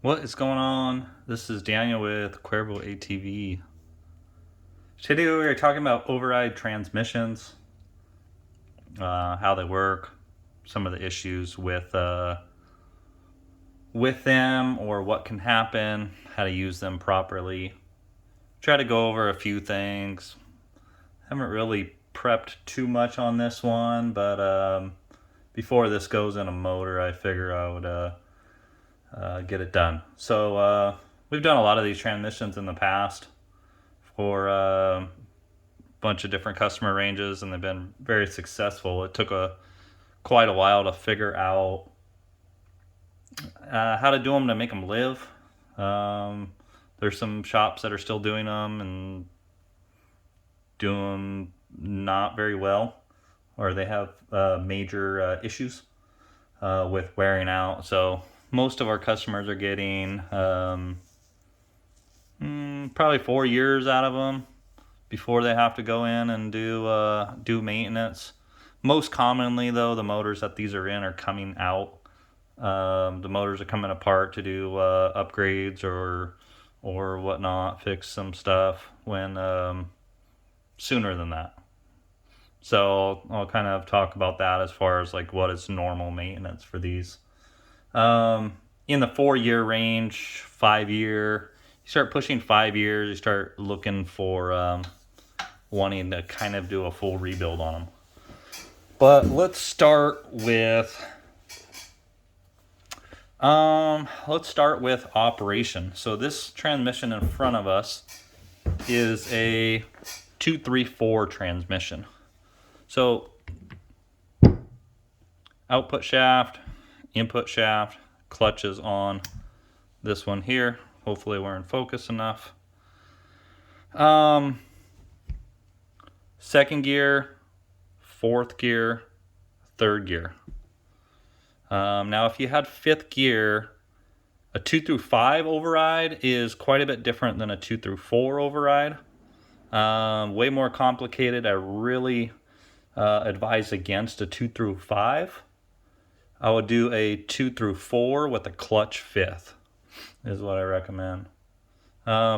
What is going on? This is Daniel with Cuervo ATV. Today we are talking about override transmissions, how they work, some of the issues with them, or what can happen, how to use them properly. Try to go over a few things. Haven't really prepped too much on this one, but before this goes in a motor, I figure I would get it done. So we've done a lot of these transmissions in the past for a bunch of different customer ranges, and they've been very successful. It took quite a while to figure out how to do them to make them live. Um, there's some shops that are still doing them and doing them not very well, or they have major issues with wearing out. So most of our customers are getting probably 4 years out of them before they have to go in and do maintenance. Most commonly, though, the motors that these are in are coming out. The motors are coming apart to do upgrades or whatnot, fix some stuff when sooner than that. So I'll kind of talk about that as far as like what is normal maintenance for these. In the 4 year range, 5 year, you start pushing 5 years, you start looking for wanting to kind of do a full rebuild on them. But let's start with operation. So this transmission in front of us is a 234 transmission. So output shaft, input shaft, clutch is on this one here. Hopefully we're in focus enough. Second gear, fourth gear, third gear. Now if you had fifth gear, a 2 through 5 override is quite a bit different than a 2 through 4 override. Way more complicated. I really advise against a 2 through 5. I would do a 2 through 4 with a clutch fifth is what I recommend.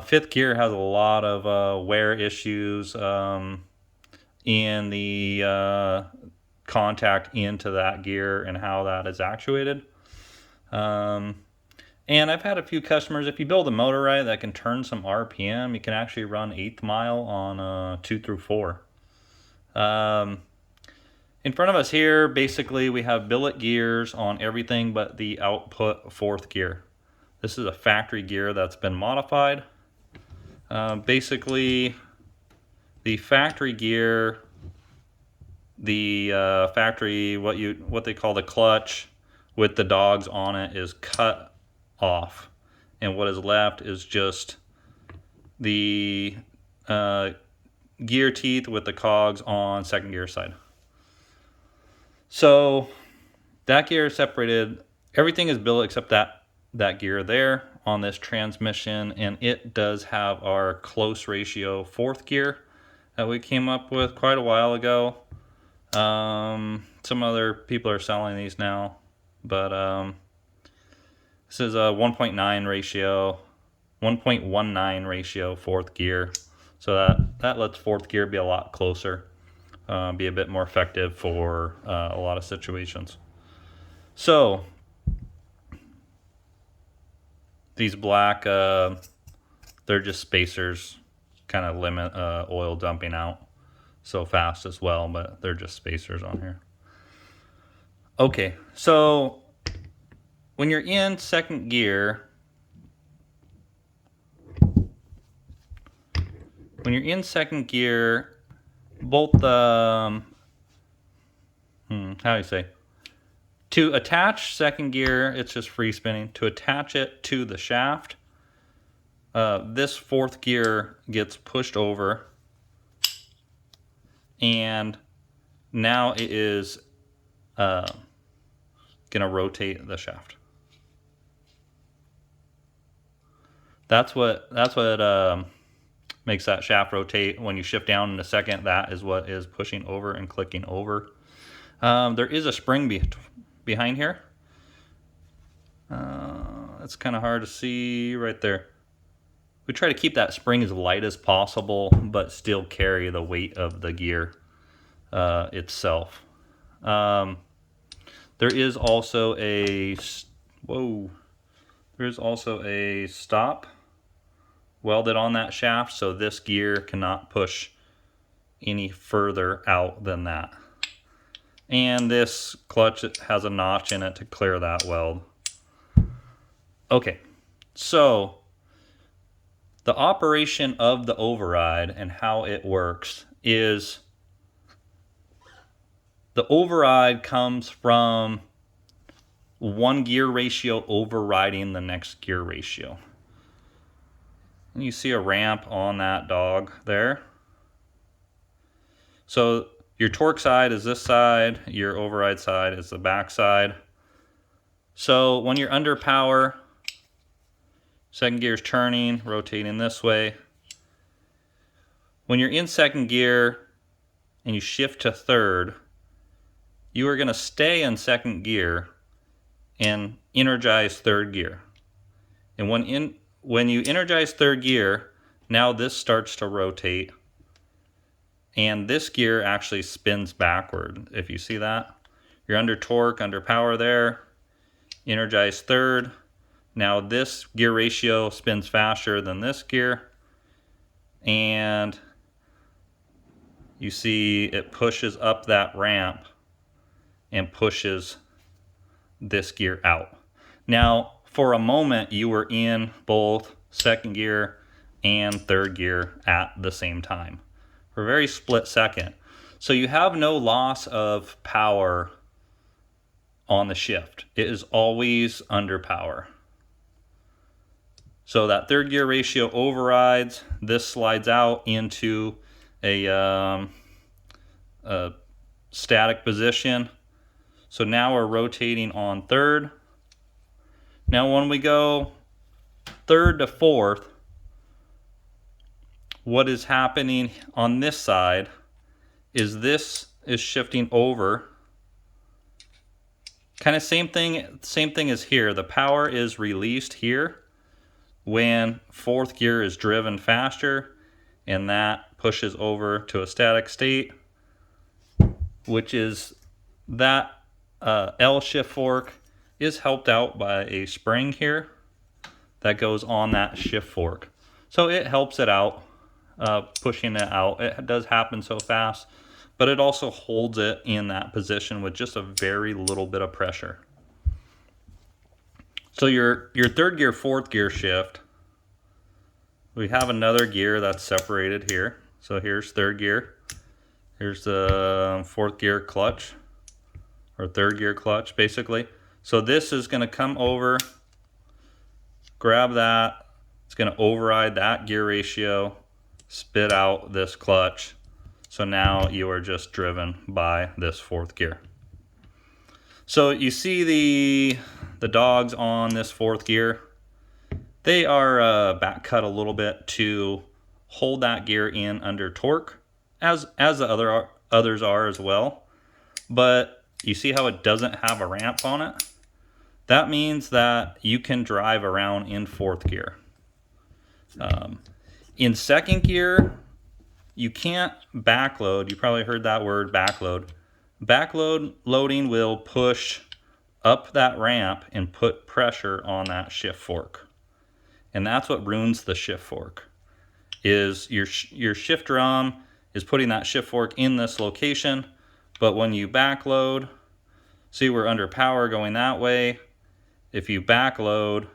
Fifth gear has a lot of wear issues in the contact into that gear and how that is actuated. And I've had a few customers, if you build a motor right that can turn some RPM, you can actually run 1/8 mile on 2 through 4. In front of us here, basically we have billet gears on everything but the output fourth gear. This is a factory gear that's been modified. Basically, the factory gear, the factory, what they call the clutch with the dogs on it is cut off, and what is left is just the gear teeth with the cogs on second gear side. So that gear is separated. Everything is billet except that gear there on this transmission, and it does have our close ratio fourth gear that we came up with quite a while ago. Some other people are selling these now, but this is a 1.9 ratio, 1.19 ratio fourth gear. So that lets fourth gear be a lot closer, be a bit more effective for a lot of situations. So these black, they're just spacers, kind of limit oil dumping out so fast as well, but they're just spacers on here. Okay, so when you're in second gear, both the how do you say? To attach second gear, it's just free spinning. To attach it to the shaft, this fourth gear gets pushed over, and now it is gonna rotate the shaft. That's what makes that shaft rotate. When you shift down in a second, that is what is pushing over and clicking over. There is a spring behind here. it's kind of hard to see right there. We try to keep that spring as light as possible, but still carry the weight of the gear itself. There is also a there's also a stop welded on that shaft, so this gear cannot push any further out than that. And this clutch has a notch in it to clear that weld. Okay, so the operation of the override and how it works is the override comes from one gear ratio overriding the next gear ratio. And you see a ramp on that dog there. So your torque side is this side, your override side is the back side. So when you're under power, second gear is turning, rotating this way. When you're in second gear and you shift to third, you are going to stay in second gear and energize third gear. And when you energize third gear, now this starts to rotate. And this gear actually spins backward. If you see that, you're under torque, under power there, energize third. Now this gear ratio spins faster than this gear. And you see it pushes up that ramp and pushes this gear out. Now, for a moment, you were in both second gear and third gear at the same time for a very split second. So you have no loss of power on the shift. It is always under power. So that third gear ratio overrides. This slides out into a static position. So now we're rotating on third. Now when we go third to fourth, what is happening on this side is this is shifting over. Kind of same thing as here. The power is released here when fourth gear is driven faster, and that pushes over to a static state, which is that L shift fork is helped out by a spring here that goes on that shift fork. So it helps it out, pushing it out. It does happen so fast, but it also holds it in that position with just a very little bit of pressure. So your third gear, fourth gear shift, we have another gear that's separated here. So here's third gear. Here's the fourth gear clutch, or third gear clutch basically. So this is going to come over, grab that, it's going to override that gear ratio, spit out this clutch. So now you are just driven by this fourth gear. So you see the dogs on this fourth gear, they are back cut a little bit to hold that gear in under torque, as the others are as well. But you see how it doesn't have a ramp on it? That means that you can drive around in fourth gear. In second gear, you can't backload. You probably heard that word, backload. Loading will push up that ramp and put pressure on that shift fork. And that's what ruins the shift fork, is your shift drum is putting that shift fork in this location, but when you backload, see we're under power going that way. If you backload,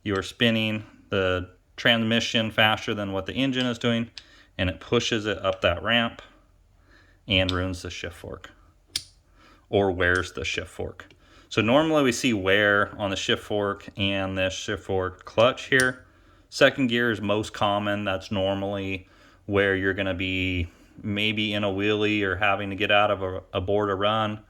you are spinning the transmission faster than what the engine is doing, and it pushes it up that ramp and ruins the shift fork, or wears the shift fork. So normally we see wear on the shift fork and this shift fork clutch here. Second gear is most common. That's normally where you're going to be maybe in a wheelie or having to get out of a board or run,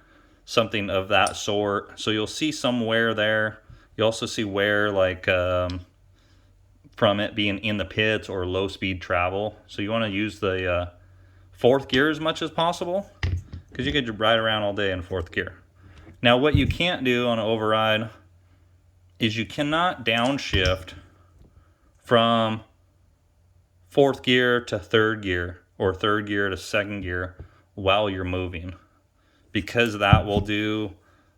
something of that sort. So you'll see some wear there. You also see wear like from it being in the pits or low speed travel. So you want to use the fourth gear as much as possible, because you could ride around all day in fourth gear. Now what you can't do on an override is you cannot downshift from fourth gear to third gear or third gear to second gear while you're moving, because that will do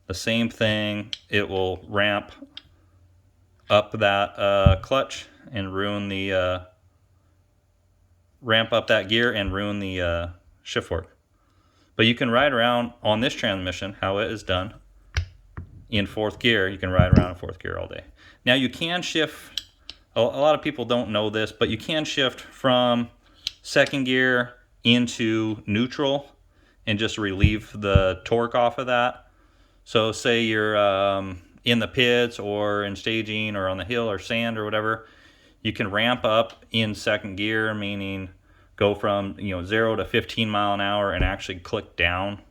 the same thing. It will ramp up that clutch and ruin the ramp up that gear and ruin the shift fork. But you can ride around on this transmission, how it is done, in fourth gear. You can ride around in fourth gear all day. Now you can shift, a lot of people don't know this, but you can shift from second gear into neutral and just relieve the torque off of that. So say you're in the pits or in staging or on the hill or sand or whatever, you can ramp up in second gear, meaning go from 0 to 15 mile an hour and actually click down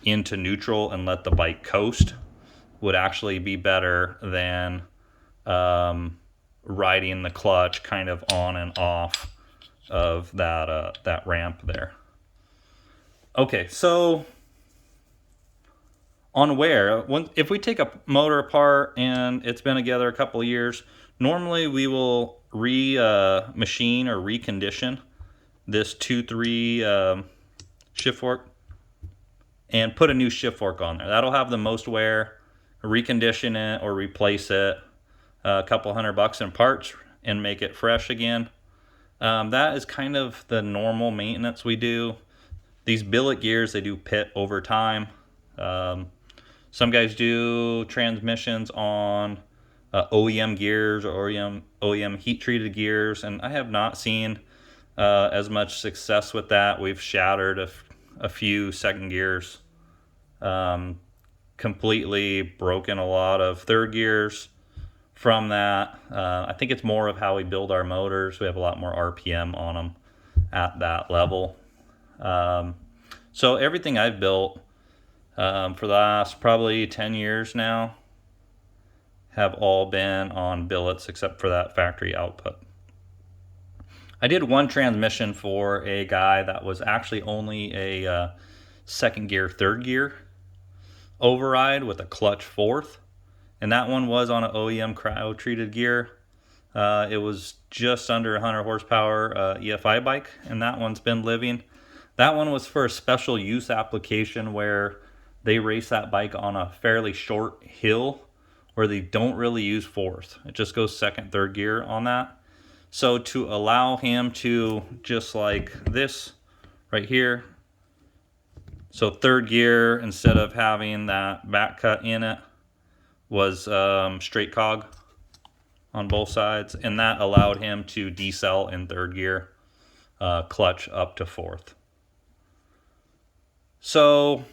into neutral and let the bike coast. Would actually be better than riding the clutch kind of on and off of that ramp there. Okay, so on wear, if we take a motor apart and it's been together a couple of years, normally we will machine or recondition this 2-3 shift fork and put a new shift fork on there. That'll have the most wear. Recondition it or replace it, a couple $100 in parts, and make it fresh again. That is kind of the normal maintenance we do. These billet gears, they do pit over time. Some guys do transmissions on OEM gears or OEM heat treated gears, and I have not seen as much success with that. We've shattered a few second gears, completely broken a lot of third gears from that. I think it's more of how we build our motors. We have a lot more RPM on them at that level. So everything I've built for the last probably 10 years now have all been on billets except for that factory output. I did one transmission for a guy that was actually only a second gear, third gear override with a clutch fourth, and that one was on an OEM cryo treated gear. It was just under 100 horsepower EFI bike, and that one's been living. That one was for a special use application where they race that bike on a fairly short hill where they don't really use fourth. It just goes second, third gear on that. So to allow him to, just like this right here, so third gear, instead of having that back cut in it, was straight cog on both sides, and that allowed him to decel in third gear, clutch up to fourth. So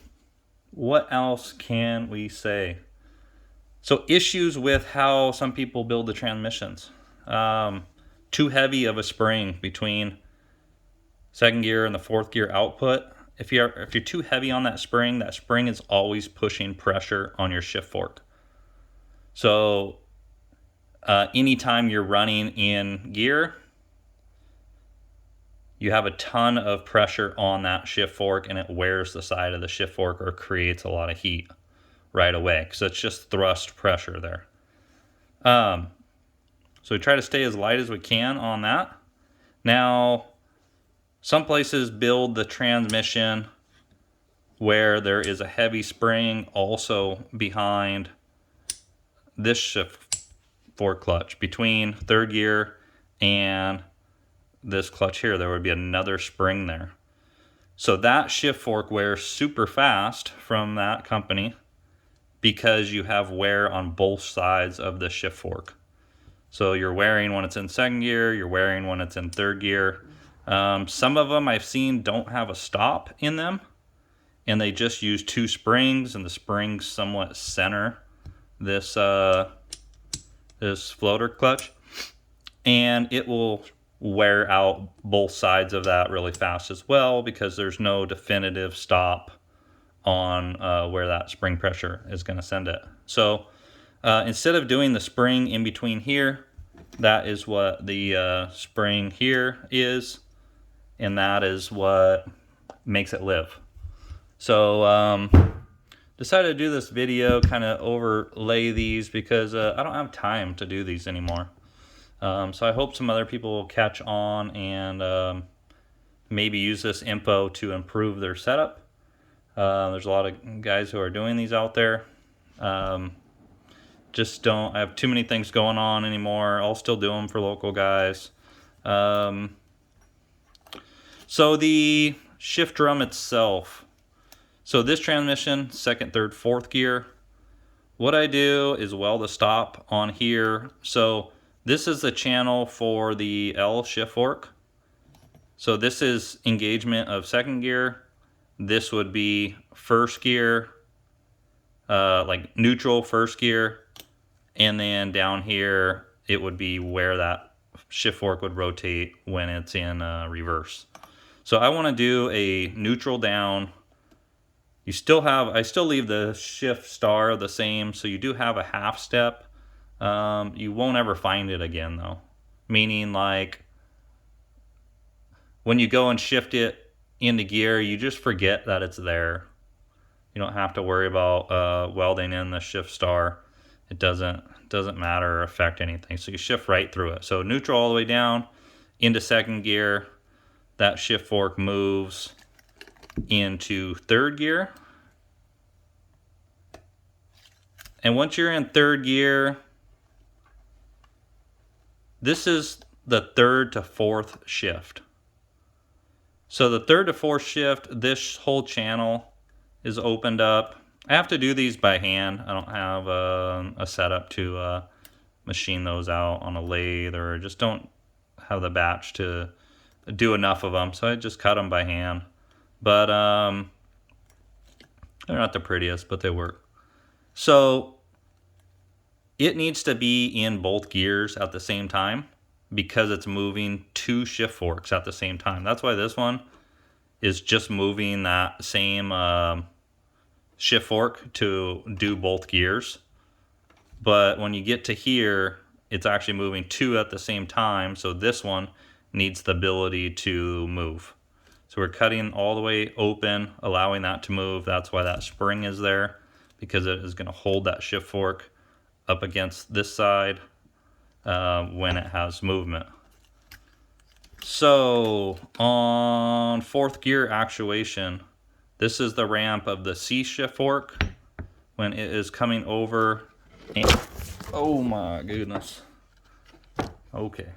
what else can we say? So issues with how some people build the transmissions. Too heavy of a spring between second gear and the fourth gear output. If you're too heavy on that spring is always pushing pressure on your shift fork. So anytime you're running in gear, you have a ton of pressure on that shift fork, and it wears the side of the shift fork or creates a lot of heat right away because it's just thrust pressure there. So we try to stay as light as we can on that. Now, some places build the transmission where there is a heavy spring also behind this shift fork clutch. Between third gear and this clutch here, there would be another spring there. So that shift fork wears super fast from that company because you have wear on both sides of the shift fork. So you're wearing when it's in second gear, you're wearing when it's in third gear. Some of them I've seen don't have a stop in them, and they just use two springs, and the springs somewhat center this this floater clutch, and it will wear out both sides of that really fast as well because there's no definitive stop on where that spring pressure is going to send it. So instead of doing the spring in between here, that is what the spring here is, and that is what makes it live. So decided to do this video, kind of overlay these because I don't have time to do these anymore. So I hope some other people will catch on and maybe use this info to improve their setup. There's a lot of guys who are doing these out there. Just don't, I have too many things going on anymore. I'll still do them for local guys. So the shift drum itself. So this transmission, second, third, fourth gear. What I do is weld a stop on here. So this is the channel for the L shift fork. So this is engagement of second gear. This would be first gear, like neutral first gear. And then down here, it would be where that shift fork would rotate when it's in reverse. So I want to do a neutral down. You still have, I still leave the shift star the same, so you do have a half step. You won't ever find it again though. Meaning like when you go and shift it into gear, you just forget that it's there. You don't have to worry about welding in the shift star. It doesn't matter or affect anything. So you shift right through it. So neutral all the way down into second gear. That shift fork moves into third gear. And once you're in third gear, this is the third to fourth shift. So the third to fourth shift, this whole channel is opened up. I have to do these by hand. I don't have a setup to machine those out on a lathe, or just don't have the batch to do enough of them. So I just cut them by hand. But they're not the prettiest, but they work. So it needs to be in both gears at the same time because it's moving two shift forks at the same time. That's why this one is just moving that same shift fork to do both gears. But when you get to here, it's actually moving two at the same time. So this one needs the ability to move. So we're cutting all the way open, allowing that to move. That's why that spring is there, because it is going to hold that shift fork up against this side when it has movement. So on fourth gear actuation, this is the ramp of the C shift fork when it is coming over. And, oh my goodness. Okay,